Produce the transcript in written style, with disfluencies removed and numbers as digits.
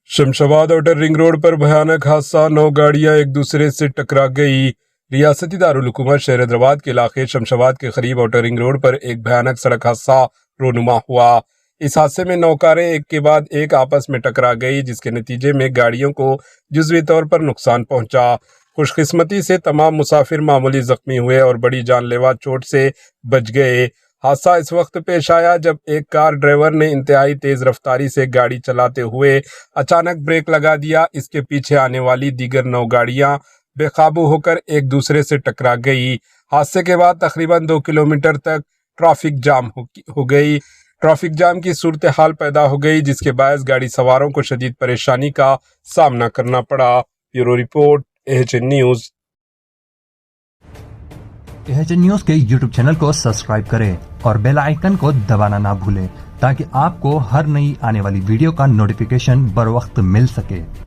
Shamshabad outer ring road पर भयानक हादसा, 9 गाड़ियां एक दूसरे से टकरा गई। रियासती दारुल हुकूमत शहर हैदराबाद के इलाके शमशाबाद के करीब आउटर रिंग रोड पर एक भयानक सड़क हादसा रोनुमा हुआ। इस हादसे में 9 कारें एक के बाद एक आपस में टकरा गई, जिसके नतीजे में गाड़ियों को जुज़वी तौर पर नुकसान पहुंचा। खुशकिस्मती से तमाम मुसाफिर मामूली जख्मी हुए और बड़ी जानलेवा चोट से बच गए। हादसा इस वक्त पेश आया जब एक कार ड्राइवर ने इंतहाई तेज रफ्तारी से गाड़ी चलाते हुए अचानक ब्रेक लगा दिया। इसके पीछे आने वाली दीगर 9 गाड़ियां बेकाबू होकर एक दूसरे से टकरा गई। हादसे के बाद तकरीबन 2 किलोमीटर तक ट्रैफिक जाम हो गई। ट्रैफिक जाम की सूरत हाल पैदा हो गई, जिसके बायस गाड़ी सवारों को शदीद परेशानी का सामना करना पड़ा। Bureau report, AHN news. AHN news के YouTube चैनल को सब्सक्राइब करें और बेल आइकन को दबाना ना भूलें ताकि आपको हर नई आने वाली वीडियो का नोटिफिकेशन बर वक्त मिल सके।